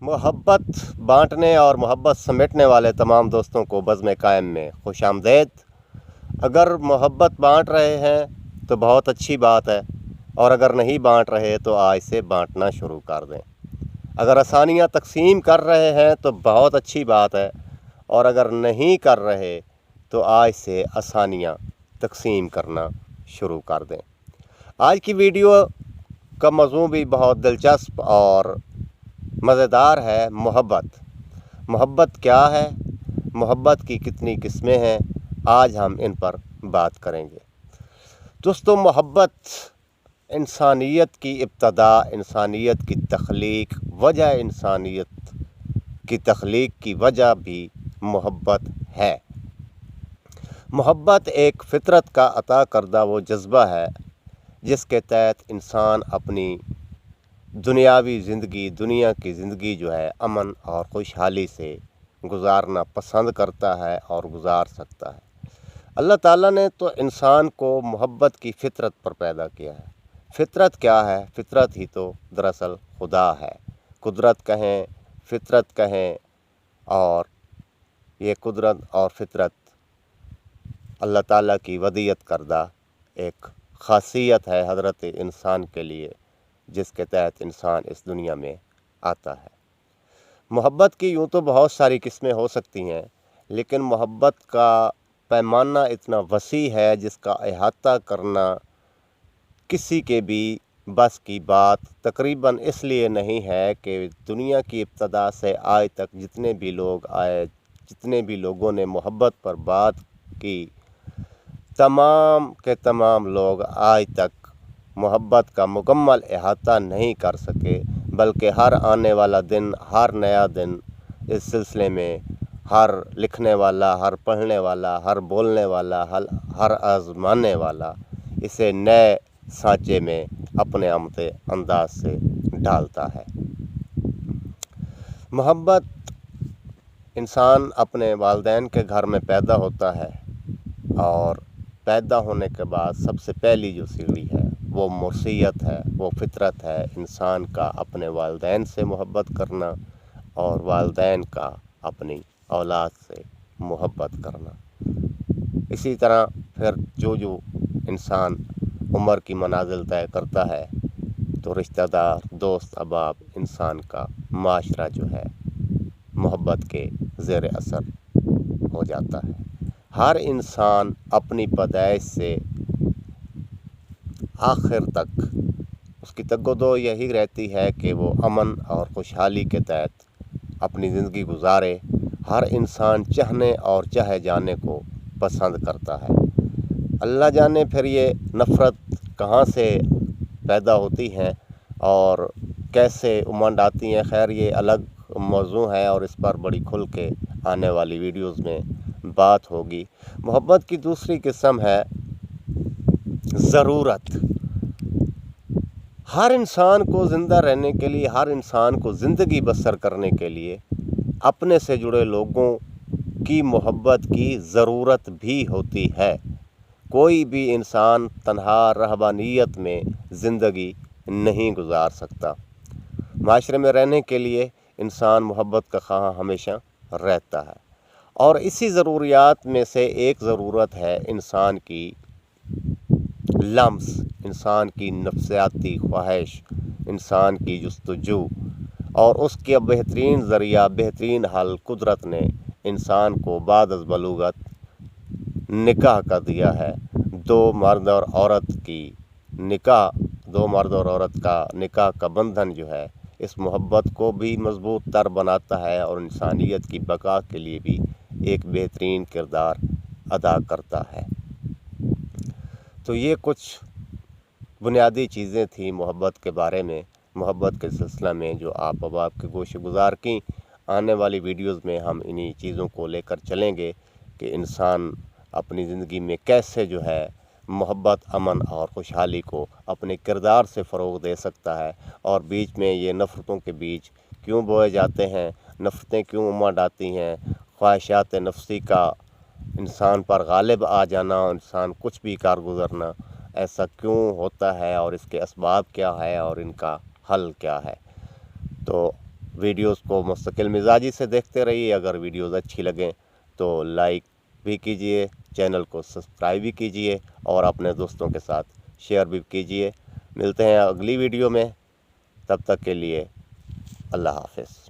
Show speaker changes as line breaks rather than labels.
मोहब्बत बांटने और मोहब्बत समेटने वाले तमाम दोस्तों को बज़्म कायम में खुश आमदीद। अगर मोहब्बत बांट रहे हैं तो बहुत अच्छी बात है, और अगर नहीं बांट रहे तो आज से बांटना शुरू कर दें। अगर आसानियां तकसीम कर रहे हैं तो बहुत अच्छी बात है, और अगर नहीं कर रहे तो आज से आसानियां तकसीम करना शुरू कर दें। आज की वीडियो का मौज़ू भी बहुत दिलचस्प और मज़ेदार है। मोहब्बत क्या है, मोहब्बत की कितनी किस्में हैं, आज हम इन पर बात करेंगे। दोस्तों, मोहब्बत इंसानियत की इब्तदा, इंसानियत की तख्लीक, वजह इंसानियत की तख्लीक की वजह भी मोहब्बत है। मोहब्बत एक फ़ितरत का अता करदा वो जज्बा है जिसके तहत इंसान अपनी दुनियावी ज़िंदगी, दुनिया की ज़िंदगी जो है अमन और खुशहाली से गुजारना पसंद करता है और गुजार सकता है। अल्लाह ताला ने तो इंसान को मोहब्बत की फ़ितरत पर पैदा किया है। फ़ितरत क्या है? फ़ितरत ही तो दरअसल खुदा है। कुदरत कहें, फ़ितरत कहें, और ये कुदरत और फ़ितरत अल्लाह ताला की वदीयत करदा एक ख़ासियत है हज़रत इंसान के लिए, जिसके तहत इंसान इस दुनिया में आता है। मोहब्बत की यूँ तो बहुत सारी किस्में हो सकती हैं, लेकिन मोहब्बत का पैमाना इतना वसी है जिसका अहाता करना किसी के भी बस की बात तकरीबन इसलिए नहीं है कि दुनिया की इब्तदा से आज तक जितने भी लोग आए, जितने भी लोगों ने मोहब्बत पर बात की, तमाम के तमाम लोग आज तक मोहब्बत का मुकम्मल अहाता नहीं कर सके, बल्कि हर आने वाला दिन, हर नया दिन इस सिलसिले में हर लिखने वाला, हर पढ़ने वाला, हर बोलने वाला, हर आज़माने वाला इसे नए सांचे में अपने आमते अंदाज से ढालता है। मोहब्बत इंसान अपने वालिदैन के घर में पैदा होता है, और पैदा होने के बाद सबसे पहली जो सीढ़ी है वो मुर्सियत है, वो फ़ितरत है इंसान का अपने वालिदैन से मोहब्बत करना और वालिदैन का अपनी औलाद से मोहब्बत करना। इसी तरह फिर जो इंसान उम्र की मनाजिल तय करता है तो रिश्तेदार, दोस्त, अहबाब, इंसान का माशरा जो है मोहब्बत के ज़ेर असर हो जाता है। हर इंसान अपनी पैदाइश से आखिर तक उसकी तगदो यही रहती है कि वो अमन और खुशहाली के तहत अपनी ज़िंदगी गुजारे। हर इंसान चाहने और चाहे जाने को पसंद करता है। अल्लाह जाने फिर ये नफ़रत कहाँ से पैदा होती हैं और कैसे उमंड आती हैं। खैर, ये अलग मौजू है और इस पर बड़ी खुल के आने वाली वीडियोस में बात होगी। मोहब्बत की दूसरी किस्म है ज़रूरत। हर इंसान को ज़िंदा रहने के लिए, हर इंसान को ज़िंदगी बसर करने के लिए अपने से जुड़े लोगों की मोहब्बत की ज़रूरत भी होती है। कोई भी इंसान तन्हा रहबानियत में ज़िंदगी नहीं गुजार सकता। माशरे में रहने के लिए इंसान मोहब्बत का ख़्वाह हमेशा रहता है, और इसी ज़रूरियात में से एक ज़रूरत है इंसान की लम्स, इंसान की नफ्सियाती ख्वाहिश, इंसान की जुस्तजू, और उसके बेहतरीन ज़रिया, बेहतरीन हल कुदरत ने इंसान को बाद अज़ बलूगत निकाह का दिया है। दो मर्द और औरत का निकाह का बंधन जो है इस मोहब्बत को भी मज़बूत तर बनाता है और इंसानियत की बका के लिए भी एक बेहतरीन किरदार अदा करता है। तो ये कुछ बुनियादी चीज़ें थी मोहब्बत के बारे में, मोहब्बत के सिलसिला में जो आप अब आपके गोश गुज़ार की। आने वाली वीडियोस में हम इन्हीं चीज़ों को लेकर चलेंगे कि इंसान अपनी ज़िंदगी में कैसे जो है मोहब्बत, अमन और खुशहाली को अपने किरदार से फ़रोग़ दे सकता है, और बीच में ये नफ़रतों के बीज क्यों बोए जाते हैं, नफ़रतें क्यों उमड़ आती हैं, ख्वाहिशात नफ्सी का इंसान पर गालिब आ जाना, इंसान कुछ भी कार गुज़रना ऐसा क्यों होता है, और इसके असबाब क्या है और इनका हल क्या है। तो ویڈیوز کو مستقل مزاجی سے دیکھتے رہیے۔ اگر ویڈیوز اچھی لگیں تو لائک بھی کیجئے، چینل کو سبسکرائب بھی کیجئے اور اپنے دوستوں کے ساتھ شیئر بھی کیجئے۔ ملتے ہیں اگلی ویڈیو میں، تب تک کے لیے اللہ حافظ۔